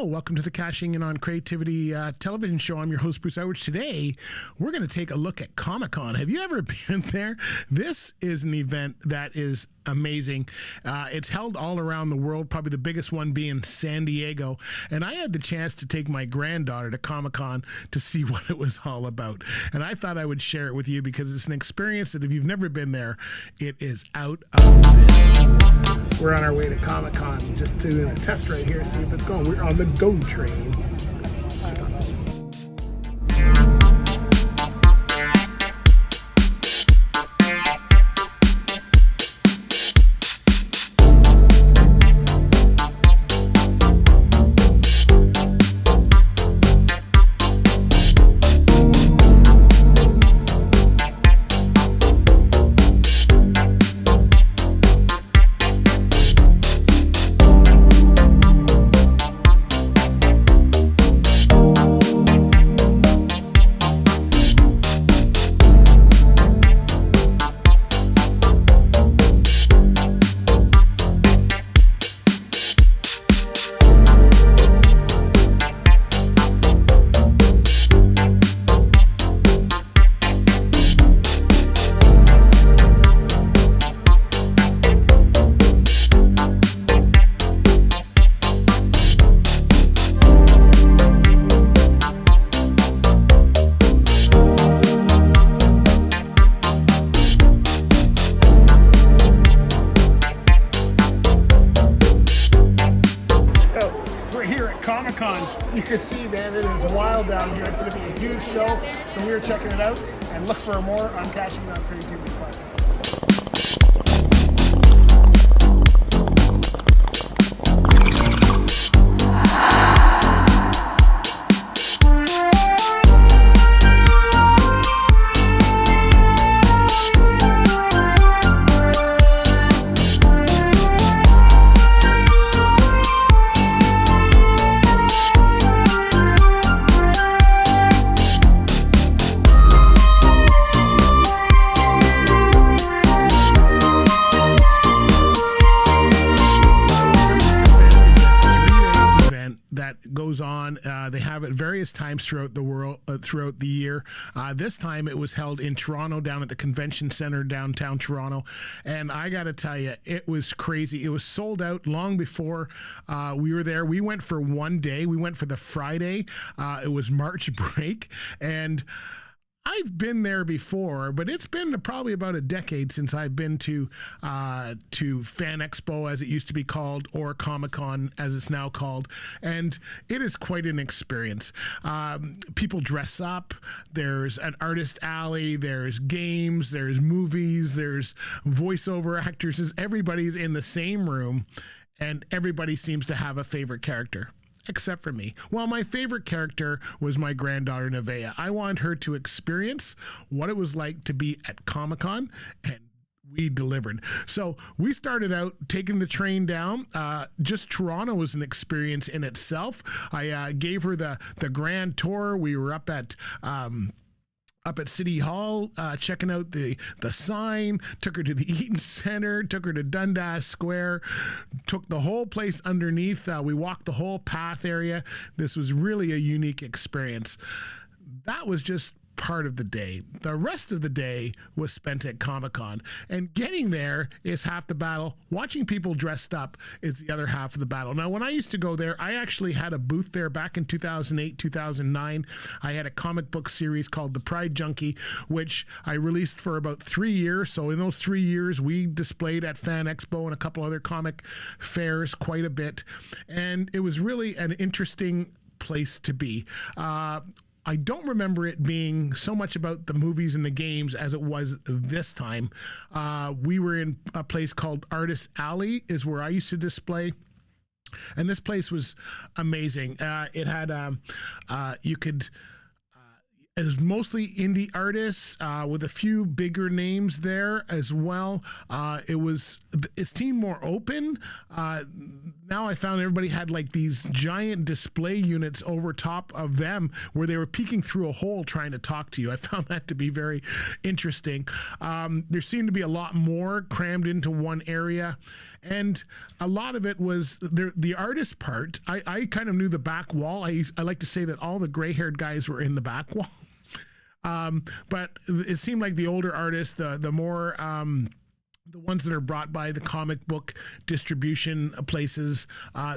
Welcome to the Cashing In on Creativity television show. I'm your host, Bruce Edwards. Today, we're going to take a look at Comic-Con. Have you ever been there? This is an event that is amazing. It's held all around the world, probably the biggest one being San Diego. And I had the chance to take my granddaughter to Comic-Con to see what it was all about. And I thought I would share it with you because it's an experience that if you've never been there, it is out of this. We're on our way to Comic-Con just to test right here, see if it's going. We're on the GO train. Comic-Con, you can see, man, it is wild down here. It's going to be a huge show, so we are checking it out, and look for more on Cashing In on Creativity podcast. Goes on. They have it various times throughout the world, throughout the year. This time it was held in Toronto, down at the Convention Center, downtown Toronto. And I got to tell you, it was crazy. It was sold out long before we were there. We went for one day. We went for the Friday. It was March break. And I've been there before, but it's been probably about a decade since I've been to Fan Expo, as it used to be called, or Comic-Con, as it's now called, and it is quite an experience. People dress up. There's an artist alley. There's games. There's movies. There's voiceover actors. Everybody's in the same room, and everybody seems to have a favorite character. Except for me. Well, my favorite character was my granddaughter, Nevaeh. I wanted her to experience what it was like to be at Comic-Con, and we delivered. So we started out taking the train down. Just Toronto was an experience in itself. I gave her the grand tour. We were up at City Hall, checking out the sign, took her to the Eaton Center, took her to Dundas Square, took the whole place underneath. We walked the whole path area. This was really a unique experience. That was just part of the day. The rest of the day was spent at Comic-Con, and getting there is half the battle. Watching people dressed up is the other half of the battle. Now, when I used to go there, I actually had a booth there back in 2008, 2009. I had a comic book series called The Pride Junkie, which I released for about 3 years. So in those 3 years, we displayed at Fan Expo and a couple other comic fairs quite a bit. And it was really an interesting place to be. I don't remember it being so much about the movies and the games as it was this time. We were in a place called Artist Alley, is where I used to display. And this place was amazing. It had, it was mostly indie artists with a few bigger names there as well. It seemed more open. Now I found everybody had like these giant display units over top of them where they were peeking through a hole trying to talk to you. I found that to be very interesting. There seemed to be a lot more crammed into one area. And a lot of it was the artist part. I kind of knew the back wall. I like to say that all the gray-haired guys were in the back wall. But it seemed like the older artists, the more the ones that are brought by the comic book distribution places,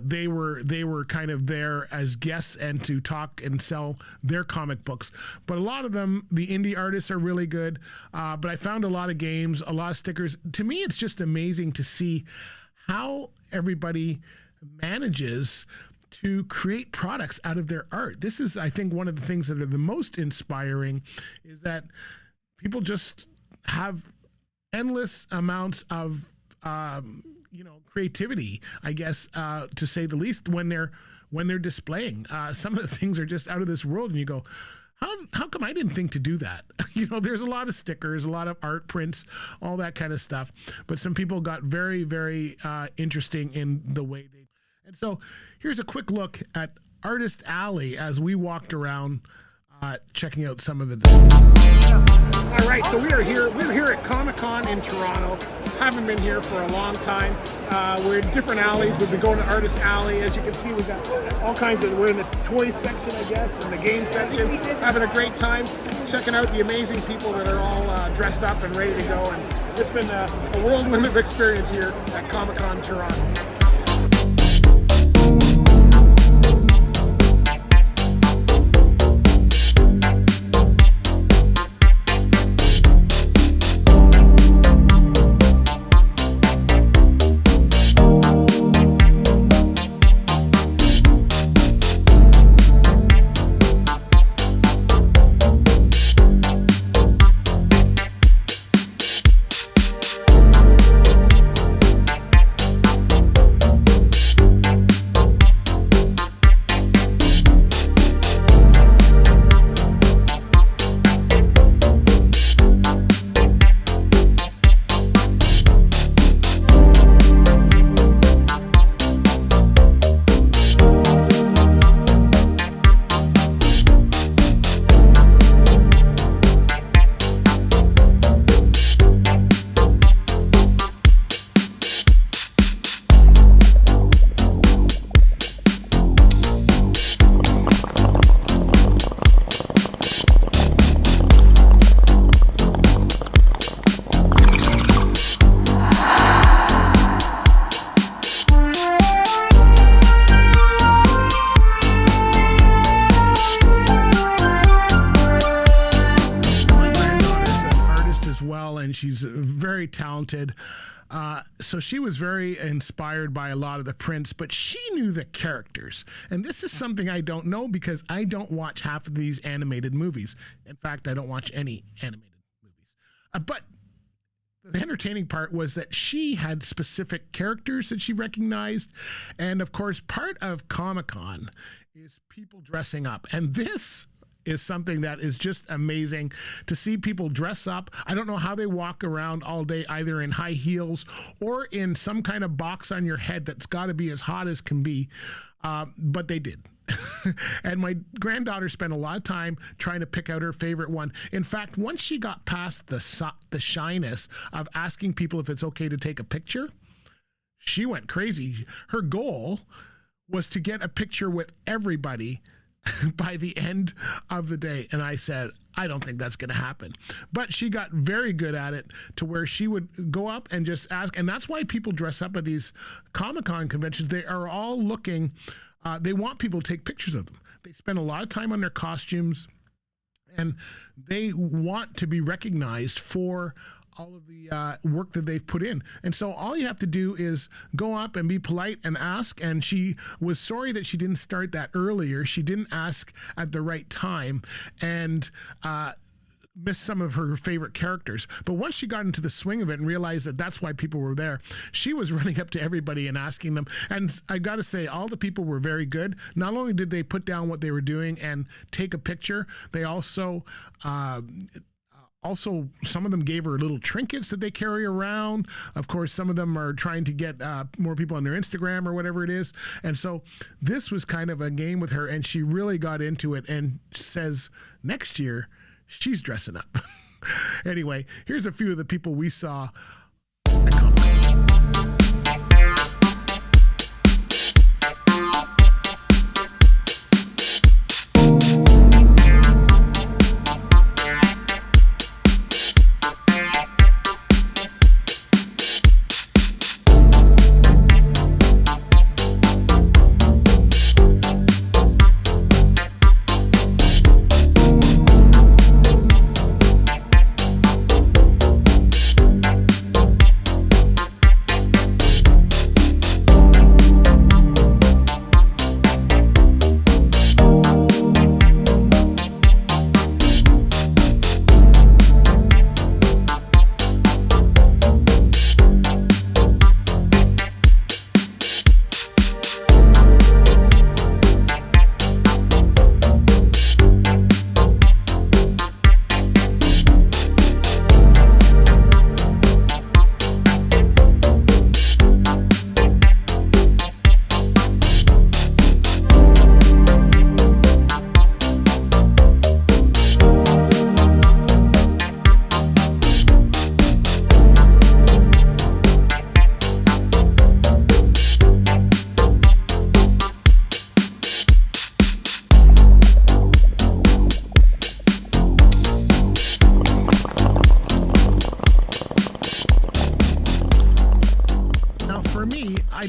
they were kind of there as guests and to talk and sell their comic books. But a lot of them, the indie artists, are really good. But I found a lot of games, a lot of stickers. To me, it's just amazing to see how everybody manages to create products out of their art. This is, I think, one of the things that are the most inspiring, is that people just have endless amounts of creativity, I guess, to say the least, when they're displaying. Some of the things are just out of this world, and you go, how come I didn't think to do that? There's a lot of stickers, a lot of art prints, all that kind of stuff. But some people got very, very interesting in the way they. And so here's a quick look at Artist Alley as we walked around checking out some of the displays. All right, so we're here at Comicon in Toronto. Haven't been here for a long time. We're in different alleys. We've been going to Artist Alley. As you can see, we've got all kinds of, we're in the toy section, I guess, and the game section. Having a great time, checking out the amazing people that are all dressed up and ready to go. And it's been a whirlwind of experience here at Comicon Toronto. She's very talented. So she was very inspired by a lot of the prints, but she knew the characters. And this is something I don't know because I don't watch half of these animated movies. In fact, I don't watch any animated movies. But the entertaining part was that she had specific characters that she recognized. And of course, part of Comic-Con is people dressing up. And this is something that is just amazing to see people dress up. I don't know how they walk around all day, either in high heels or in some kind of box on your head that's got to be as hot as can be. But they did. And my granddaughter spent a lot of time trying to pick out her favorite one. In fact, once she got past the shyness of asking people if it's okay to take a picture, she went crazy. Her goal was to get a picture with everybody by the end of the day. And I said, I don't think that's going to happen. But she got very good at it to where she would go up and just ask. And that's why people dress up at these Comic-Con conventions. They are all looking, they want people to take pictures of them. They spend a lot of time on their costumes, and they want to be recognized for all of the work that they've put in. And so all you have to do is go up and be polite and ask. And she was sorry that she didn't start that earlier. She didn't ask at the right time and missed some of her favorite characters. But once she got into the swing of it and realized that that's why people were there, she was running up to everybody and asking them. And I got to say, all the people were very good. Not only did they put down what they were doing and take a picture, they also some of them gave her little trinkets that they carry around. Of course, some of them are trying to get more people on their Instagram or whatever it is. And so this was kind of a game with her, and she really got into it and says next year she's dressing up. Anyway, here's a few of the people we saw at Comic-Con.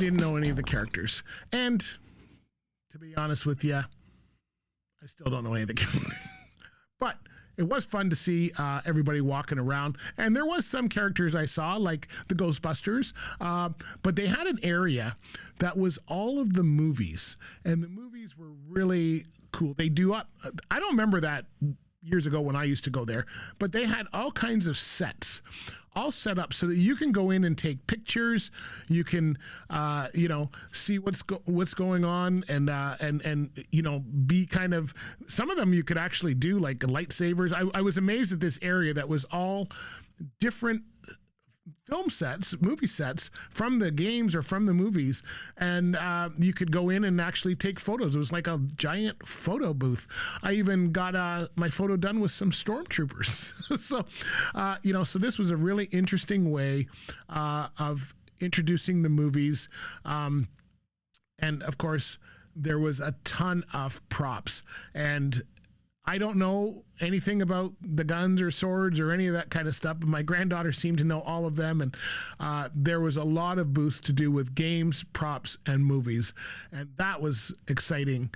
didn't know any of the characters. And to be honest with you, I still don't know any of the characters. But it was fun to see everybody walking around. And there was some characters I saw, like the Ghostbusters. But they had an area that was all of the movies. And the movies were really cool. They do up. I don't remember that years ago when I used to go there. But they had all kinds of sets all set up so that you can go in and take pictures. You can, see what's going on and be kind of, some of them you could actually do like lightsabers. I was amazed at this area that was all different film sets, movie sets from the games or from the movies, and you could go in and actually take photos. It was like a giant photo booth. I even got my photo done with some stormtroopers. So this was a really interesting way of introducing the movies, and of course there was a ton of props. And I don't know anything about the guns or swords or any of that kind of stuff, but my granddaughter seemed to know all of them. And there was a lot of booths to do with games, props, and movies. And that was exciting.